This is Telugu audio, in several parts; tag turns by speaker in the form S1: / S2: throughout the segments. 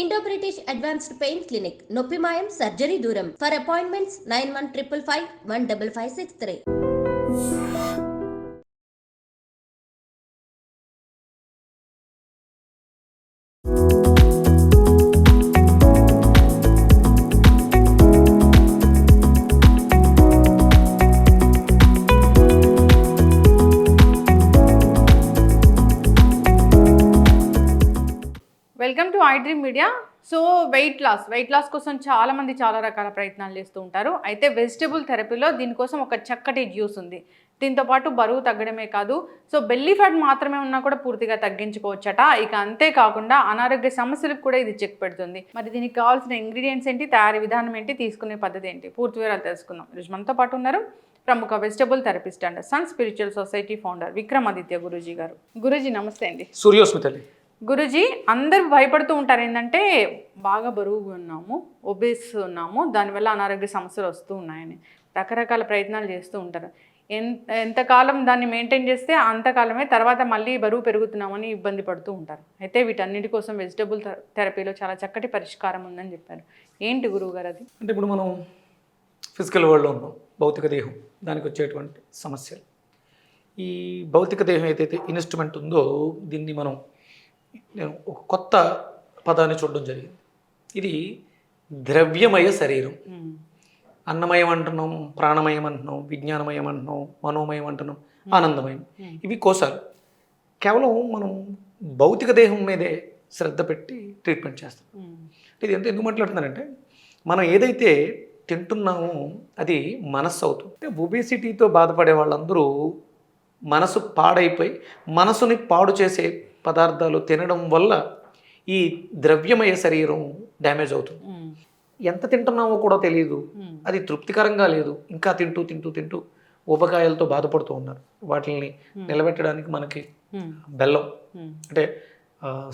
S1: Indo British advanced pain clinic నొప్పి మాయం సర్జరీ దూరం for appointments 9155515563.
S2: Welcome to I dream media. So weight loss కోసం చాలామంది చాలా రకాల ప్రయత్నాలు చేస్తూ ఉంటారు. అయితే వెజిటబుల్ థెరపీలో దీనికోసం ఒక చక్కటి జ్యూస్ ఉంది. దీంతో పాటు బరువు తగ్గడమే కాదు, సో బెల్లీ ఫ్యాట్ మాత్రమే ఉన్నా కూడా పూర్తిగా తగ్గించుకోవచ్చట. ఇక అంతేకాకుండా అనారోగ్య సమస్యలకు కూడా ఇది చెక్ పెడుతుంది. మరి దీనికి కావాల్సిన ఇంగ్రీడియంట్స్ ఏంటి, తయారీ విధానం ఏంటి, తీసుకునే పద్ధతి ఏంటి, పూర్తి వివరాలు తెలుసుకుందాం. ఈరోజు మనతో పాటు ఉన్నారు ప్రముఖ vegetable therapist and sun spiritual society founder Vikramaditya Guruji గారు. గురూజీ నమస్తే అండి.
S3: సూర్యోస్మితలి.
S2: గురూజీ, అందరూ భయపడుతూ ఉంటారు ఏంటంటే బాగా బరువుగా ఉన్నాము, ఒబేస్ ఉన్నాము, దానివల్ల అనారోగ్య సమస్యలు వస్తూ ఉన్నాయని రకరకాల ప్రయత్నాలు చేస్తూ ఉంటారు. ఎంతకాలం దాన్ని మెయింటైన్ చేస్తే అంతకాలమే, తర్వాత మళ్ళీ బరువు పెరుగుతున్నామని ఇబ్బంది పడుతూ ఉంటారు. అయితే వీటన్నిటి కోసం వెజిటబుల్ థెరపీలో చాలా చక్కటి పరిష్కారం ఉందని చెప్పారు. ఏంటి గురువు గారు అది?
S3: అంటే ఇప్పుడు మనం ఫిజికల్ వరల్డ్లో ఉన్నాం, భౌతిక దేహం, దానికి వచ్చేటువంటి సమస్యలు. ఈ భౌతిక దేహం ఏదైతే ఇన్స్ట్రుమెంట్ ఉందో దీన్ని నేను ఒక కొత్త పదాన్ని చూడడం జరిగింది. ఇది ద్రవ్యమయ శరీరం. అన్నమయం అంటున్నాం, ప్రాణమయం అంటున్నాం, విజ్ఞానమయం అంటున్నాం, మనోమయం అంటున్నాం, ఆనందమయం. ఇవి కోశాలు. కేవలం మనం భౌతిక దేహం మీదే శ్రద్ధ పెట్టి ట్రీట్మెంట్ చేస్తాం. ఇది ఎందుకు మాట్లాడుతున్నానంటే, మనం ఏదైతే తింటున్నామో అది మనస్సు అవుతుంది. ఒబేసిటీతో బాధపడే వాళ్ళందరూ మనసు పాడైపోయి మనసుని పాడు చేసే పదార్థాలు తినడం వల్ల ఈ ద్రవ్యమయ శరీరం డ్యామేజ్ అవుతుంది. ఎంత తింటున్నామో కూడా తెలియదు, అది తృప్తికరంగా లేదు, ఇంకా తింటూ తింటూ తింటూ ఊబకాయాలతో బాధపడుతూ ఉన్నారు. వాటిని నిలబెట్టడానికి మనకి బెల్లం, అంటే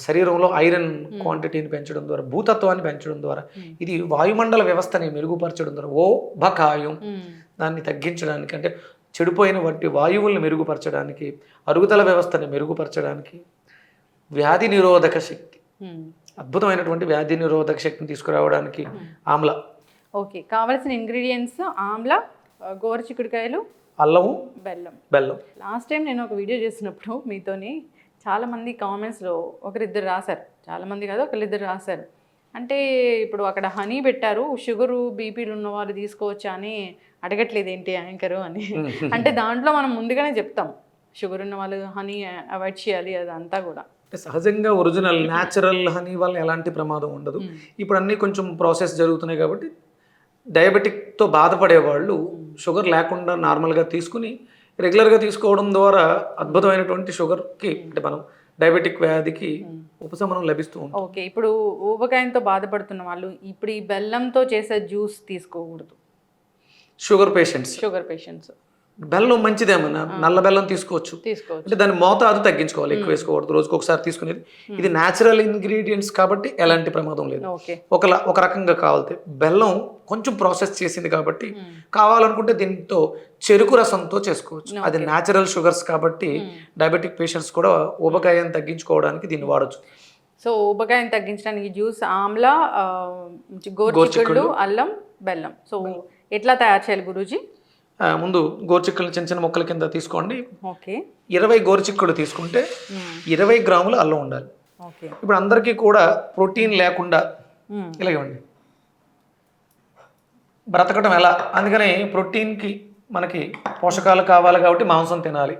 S3: శరీరంలో ఐరన్ క్వాంటిటీని పెంచడం ద్వారా, భూతత్వాన్ని పెంచడం ద్వారా, ఇది వాయుమండల వ్యవస్థని మెరుగుపరచడం ద్వారా, ఓబకాయం దాన్ని తగ్గించడానికి, అంటే చెడిపోయిన వంటి వాయువుల్ని మెరుగుపరచడానికి, అరుగుదల వ్యవస్థని మెరుగుపరచడానికి, వ్యాధి నిరోధక శక్తి, అద్భుతమైనటువంటి వ్యాధి నిరోధక శక్తిని తీసుకురావడానికి ఆమ్ల.
S2: ఓకే, కావాల్సిన ఇంగ్రీడియంట్స్ ఆమ్ల, గోరుచిక్కుడుకాయలు,
S3: అల్లము, బెల్లం.
S2: లాస్ట్ టైం నేను ఒక వీడియో చేసినప్పుడు మీతోని చాలామంది కామెంట్స్లో ఒకరిద్దరు రాశారు, చాలామంది కాదు ఒకరిద్దరు రాశారు. అంటే ఇప్పుడు అక్కడ హనీ పెట్టారు, షుగరు బీపీలు ఉన్న వాళ్ళు తీసుకోవచ్చా అని అడగట్లేదు ఏంటి యాంకరు అని. అంటే దాంట్లో మనం ముందుగానే చెప్తాం షుగర్ ఉన్న వాళ్ళు హనీ అవాయిడ్ చేయాలి, అదంతా కూడా
S3: సహజంగా ఒరిజినల్ న్యాచురల్ హనీ వల్ల ఎలాంటి ప్రమాదం ఉండదు. ఇప్పుడు అన్నీ కొంచెం ప్రాసెస్ జరుగుతున్నాయి కాబట్టి డయాబెటిక్తో బాధపడే వాళ్ళు షుగర్ లేకుండా నార్మల్గా తీసుకుని రెగ్యులర్గా తీసుకోవడం ద్వారా అద్భుతమైనటువంటి షుగర్కి, అంటే మనం డయాబెటిక్ వ్యాధికి ఉపశమనం లభిస్తూ ఉంటుంది.
S2: ఓకే, ఇప్పుడు ఊబకాయంతో బాధపడుతున్న వాళ్ళు ఇప్పుడు ఈ బెల్లంతో చేసే జ్యూస్ తీసుకోకూడదు.
S3: షుగర్ పేషెంట్స్ బెల్లం మంచిదేమన్నా, నల్ల బెల్లం తీసుకోవచ్చు. అంటే దాని మోతాదు తగ్గించుకోవాలి, ఎక్కువ వేసుకోకూడదు, రోజుకి ఒకసారి తీసుకునేది. ఇది న్యాచురల్ ఇంగ్రీడియంట్స్ కాబట్టి ఎలాంటి ప్రమాదం లేదు. ఒక రకంగా కావాలితే బెల్లం కొంచెం ప్రాసెస్ చేసింది కాబట్టి కావాలనుకుంటే దీంతో చెరుకు రసంతో చేసుకోవచ్చు. అది న్యాచురల్ షుగర్స్ కాబట్టి డయాబెటిక్ పేషెంట్స్ కూడా ఊబకాయాన్ని తగ్గించుకోవడానికి దీన్ని వాడచ్చు.
S2: సో ఊబకాయాన్ని తగ్గించడానికి జ్యూస్ ఆమ్ల, గోరుచిక్కుళ్ళు, అల్లం, బెల్లం. సో ఎట్లా తయారు చేయాలి గురూజీ?
S3: ముందు గోరుచిక్కులు చిన్న చిన్న ముక్కల కింద తీసుకోండి.
S2: ఓకే,
S3: 20 గోరుచిక్కులు తీసుకుంటే 20 గ్రాముల అల్లం ఉండాలి. ఇప్పుడు అందరికీ కూడా ప్రోటీన్ లేకుండా ఇలాగేమండి బ్రతకడం ఎలా, అందుకని ప్రోటీన్కి మనకి పోషకాలు కావాలి కాబట్టి మాంసం తినాలి,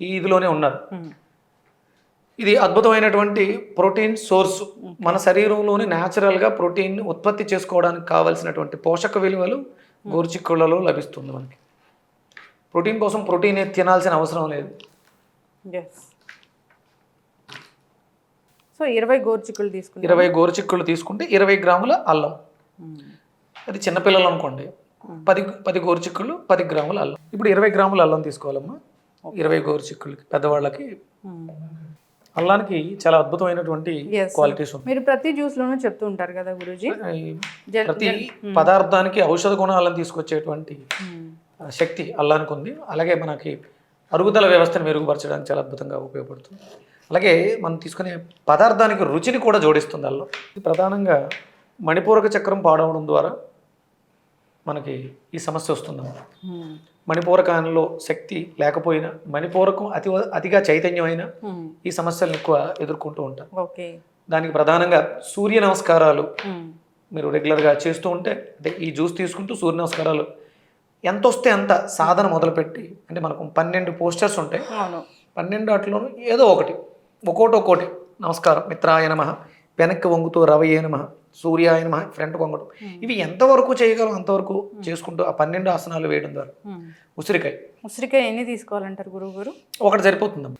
S3: ఈ ఇదిలోనే ఉన్నారు. ఇది అద్భుతమైనటువంటి ప్రోటీన్ సోర్స్. మన శరీరంలోని న్యాచురల్గా ప్రోటీన్ ఉత్పత్తి చేసుకోవడానికి కావలసినటువంటి పోషక విలువలు గోరుచిక్కుళ్ళలో లభిస్తుంది. మనకి ప్రోటీన్ కోసం ప్రోటీన్ తినాల్సిన అవసరం లేదు.
S2: సో 20
S3: గోరుచిక్కుళ్ళు తీసుకుంటే 20 గ్రాముల అల్లం. అది చిన్నపిల్లలు అనుకోండి, 10 గోరుచిక్కుళ్ళు 10 గ్రాముల అల్లం. ఇప్పుడు 20 గ్రాముల అల్లం తీసుకోవాలమ్మా. 20 గోరుచిక్కుళ్ళకి, పెద్దవాళ్ళకి అల్లానికి చాలా అద్భుతమైనటువంటి క్వాలిటీస్ ఉన్నాయి.
S2: మీరు ప్రతి జ్యూస్లోనూ చెప్తూ ఉంటారు కదా గురూజీ,
S3: ప్రతి పదార్థానికి ఔషధ గుణాలను తీసుకొచ్చేటువంటి శక్తి అల్లానికి ఉంది. అలాగే మనకి అరుగుదల వ్యవస్థను మెరుగుపరచడానికి చాలా అద్భుతంగా ఉపయోగపడుతుంది. అలాగే మనం తీసుకునే పదార్థానికి రుచిని కూడా జోడిస్తుంది అల్లం. ఇది ప్రధానంగా మణిపూరక చక్రం పాడవడం ద్వారా మనకి ఈ సమస్య వస్తుందన్నమాట. మణిపూరకంలో శక్తి లేకపోయినా, మణిపూరకం అతిగా చైతన్యమైన ఈ సమస్యలను ఎక్కువ ఎదుర్కొంటూ ఉంటారు.
S2: ఓకే.
S3: దానికి ప్రధానంగా సూర్య నమస్కారాలు మీరు రెగ్యులర్గా చేస్తూ ఉంటే, అంటే ఈ జ్యూస్ తీసుకుంటూ సూర్య నమస్కారాలు ఎంత వస్తే అంత సాధన మొదలుపెట్టి, అంటే మనకు 12 పోస్టర్స్ ఉంటాయి, 12 వాటిలోనూ ఏదో ఒక్కోటి నమస్కారం, మిత్రాయ నమః, వెనక్కి వంగుతూ రవయే నమః, సూర్యాయ నమః, ఫ్రంట్ వంగడం, ఇవి ఎంతవరకు చేయగలం అంతవరకు చేసుకుంటూ ఆ 12 ఆసనాలు వేయడం ద్వారా
S2: ఉసిరికాయ ఎన్ని తీసుకోవాలంటారు గురువుగారు?
S3: ఒకటి సరిపోతుందమ్మా.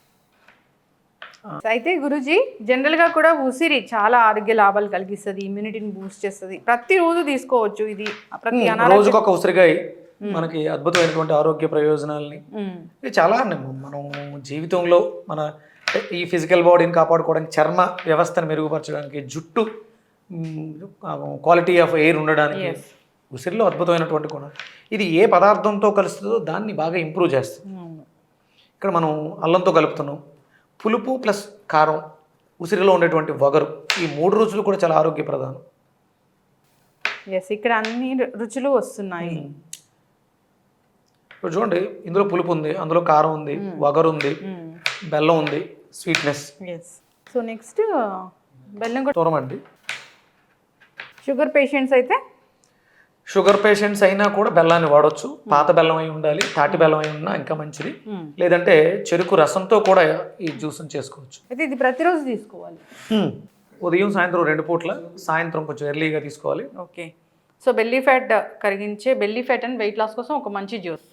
S2: అయితే గురుజీ జనరల్గా కూడా ఉసిరి చాలా ఆరోగ్య లాభాలు కలిగిస్తుంది, ఇమ్యూనిటీని బూస్ట్ చేస్తుంది, ప్రతిరోజు తీసుకోవచ్చు. ఇది ప్రతి
S3: రోజుకు ఒక ఉసిరికాయ మనకి అద్భుతమైనటువంటి ఆరోగ్య ప్రయోజనాలని, ఇది చాలా మనం జీవితంలో మన ఈ ఫిజికల్ బాడీని కాపాడుకోవడానికి, చర్మ వ్యవస్థను మెరుగుపరచడానికి, జుట్టు క్వాలిటీ ఆఫ్ ఎయిర్ ఉండడానికి ఉసిరిలో అద్భుతమైనటువంటి గుణం. ఇది ఏ పదార్థంతో కలుస్తుందో దాన్ని బాగా ఇంప్రూవ్ చేస్తుంది. ఇక్కడ మనం అల్లంతో కలుపుతున్నాం, పులుపు ప్లస్ కారం, ఉసిరిలో ఉండేటువంటి వగరు, ఈ 3 రుచులు కూడా చాలా ఆరోగ్య ప్రధానం.
S2: ఇక్కడ అన్ని రుచులు వస్తున్నాయి.
S3: ఇప్పుడు చూడండి, ఇందులో పులుపు ఉంది, అందులో కారం ఉంది, వగరు ఉంది, బెల్లం ఉంది, స్వీట్నెస్.
S2: సో నెక్స్ట్ బెల్లం కూడా
S3: దూరం అండి.
S2: షుగర్ పేషెంట్స్ అయితే,
S3: షుగర్ పేషెంట్స్ అయినా కూడా బెల్లాన్ని వాడవచ్చు. పాత బెల్లం అయి ఉండాలి, తాటి బెల్లం అయి ఉన్నా ఇంకా మంచిది. లేదంటే చెరుకు రసంతో కూడా ఈ జ్యూస్ని చేసుకోవచ్చు.
S2: అయితే ఇది ప్రతిరోజు తీసుకోవాలి,
S3: ఉదయం సాయంత్రం 2 పూట్ల, సాయంత్రం కొంచెం ఎర్లీగా తీసుకోవాలి.
S2: ఓకే. సో బెల్లీ ఫ్యాట్ కరిగించే, belly fat and weight loss కోసం ఒక మంచి జ్యూస్.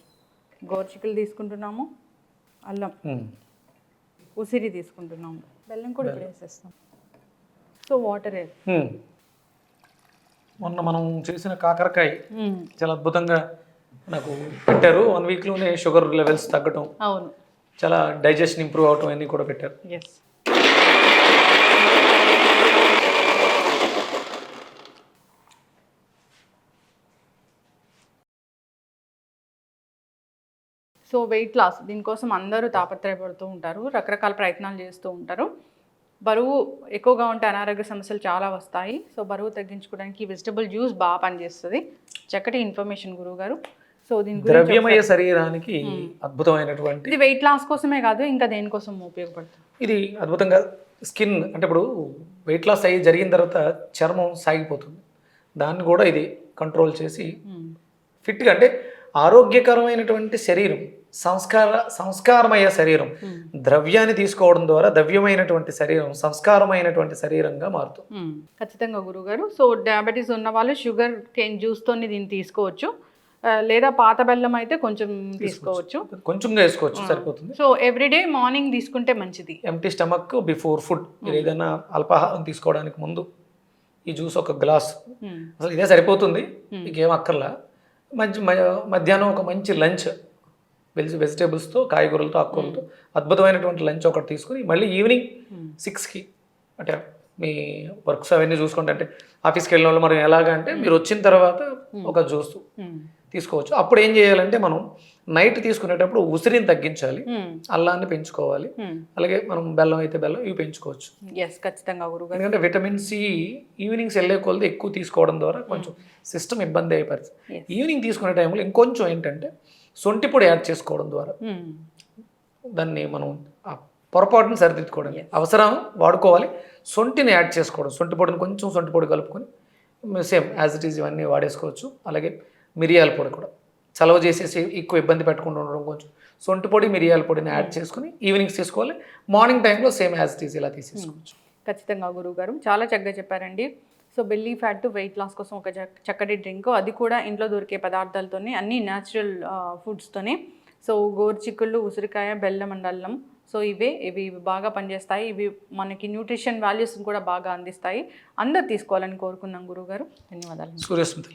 S2: గోరుచిక్కులు తీసుకుంటున్నాము, అల్లం, ఉసిరి తీసుకుంటున్నాము, బెల్లం కూడా ఇప్పుడు వేసేస్తాం. సో వాటర్
S3: మొన్న మనం చేసిన కాకరకాయ చాలా అద్భుతంగా నాకు పెట్టారు. 1 వీక్లోనే షుగర్ లెవెల్స్ తగ్గటం,
S2: అవును,
S3: చాలా డైజెషన్ ఇంప్రూవ్ అవటం అన్నీ కూడా పెట్టారు.
S2: సో వెయిట్ లాస్, దీనికోసం అందరూ తాపత్రయపడుతూ ఉంటారు, రకరకాల ప్రయత్నాలు చేస్తూ ఉంటారు. బరువు ఎక్కువగా ఉంటే అనారోగ్య సమస్యలు చాలా వస్తాయి. సో బరువు తగ్గించుకోవడానికి వెజిటబుల్ జ్యూస్ బాగా పనిచేస్తుంది. చక్కటి ఇన్ఫర్మేషన్ గురువు గారు. సో దీని
S3: ద్రవ్యమయ శరీరానికి అద్భుతమైనటువంటి,
S2: ఇది వెయిట్ లాస్ కోసమే కాదు, ఇంకా దేనికోసం ఉపయోగపడుతుంది.
S3: ఇది అద్భుతంగా స్కిన్, అంటే ఇప్పుడు వెయిట్ లాస్ అయ్యి జరిగిన తర్వాత చర్మం సాగిపోతుంది, దాన్ని కూడా ఇది కంట్రోల్ చేసి ఫిట్గా, అంటే ఆరోగ్యకరమైనటువంటి శరీరం, సంస్కారమయ శరీరం, ద్రవ్యాన్ని తీసుకోవడం ద్వారా ద్రవ్యమైనటువంటి శరీరం సంస్కారమైనటువంటి శరీరంగా మారుతుంది.
S2: ఖచ్చితంగా గురుగారు. సో డయాబెటీస్ ఉన్న వాళ్ళు షుగర్ కేన్ జ్యూస్తోని దీన్ని తీసుకోవచ్చు, లేదా పాత బెల్లం అయితే కొంచెం తీసుకోవచ్చు,
S3: కొంచెంగా వేసుకోవచ్చు, సరిపోతుంది.
S2: సో ఎవ్రీడే మార్నింగ్ తీసుకుంటే మంచిది.
S3: ఎంప్టీ స్టమక్ బిఫోర్ ఫుడ్, మీరు ఏదైనా అల్పాహారం తీసుకోవడానికి ముందు ఈ జ్యూస్ ఒక గ్లాస్, అసలు ఇదే సరిపోతుంది, ఇంకేం అక్కర్లా. మధ్యాహ్నం ఒక మంచి లంచ్, వెజిటేబుల్స్తో, కాయగూరలతో, ఆకుకూరలతో అద్భుతమైనటువంటి లంచ్ ఒకటి తీసుకుని, మళ్ళీ ఈవినింగ్ 6కి, అంటే మీ వర్క్స్ అవన్నీ చూసుకుంటే, అంటే ఆఫీస్కి వెళ్ళిన వాళ్ళు మనం ఎలాగ అంటే, మీరు వచ్చిన తర్వాత ఒక జ్యూస్ తీసుకోవచ్చు. అప్పుడు ఏం చేయాలంటే, మనం నైట్ తీసుకునేటప్పుడు ఉసిరిని తగ్గించాలి, అల్లాన్ని పెంచుకోవాలి, అలాగే మనం బెల్లం అయితే బెల్లం ఇవి పెంచుకోవచ్చు.
S2: ఖచ్చితంగా గురుగారు.
S3: ఎందుకంటే విటమిన్ సి ఈవినింగ్స్ వెళ్ళే కొలది ఎక్కువ తీసుకోవడం ద్వారా కొంచెం సిస్టమ్ ఇబ్బంది అయ్యే పరిస్థితి. ఈవినింగ్ తీసుకునే టైంలో ఇంకొంచెం ఏంటంటే సొంటి పొడి యాడ్ చేసుకోవడం ద్వారా దాన్ని మనం పొరపాటును సరిదిద్దుకోవడం, అవసరం వాడుకోవాలి, సొంటిని యాడ్ చేసుకోవడం, సొంటి పొడిని కొంచెం సొంటి పొడి కలుపుకొని సేమ్ యాజ్ ఇట్ ఈజ్ ఇవన్నీ వాడేసుకోవచ్చు. అలాగే మిరియాల పొడి కూడా చలవ చేసేసి ఎక్కువ ఇబ్బంది పెట్టకుండా ఉండడం, కొంచెం సొంటి పొడి మిరియాల పొడిని యాడ్ చేసుకుని ఈవినింగ్స్ తీసుకోవాలి, మార్నింగ్ టైంలో సేమ్ యాజ్ ఇట్ ఈజ్ ఇలా తీసేసుకోవచ్చు.
S2: ఖచ్చితంగా గురువుగారు చాలా చక్కగా చెప్పారండి. So belly fat weight loss కోసం ఒక చక్కటి డ్రింక్, అది కూడా ఇంట్లో దొరికే పదార్థాలతోనే, అన్ని న్యాచురల్ ఫుడ్స్తోనే. సో గోరుచిక్కుళ్ళు, ఉసిరికాయ, బెల్లం అండ్ అల్లం, సో ఇవి బాగా పనిచేస్తాయి. ఇవి మనకి న్యూట్రిషన్ వాల్యూస్ని కూడా బాగా అందిస్తాయి. అందరు తీసుకోవాలని కోరుకున్నాం గురువుగారు. ధన్యవాదాలు.
S3: సూర్యస్మృతి.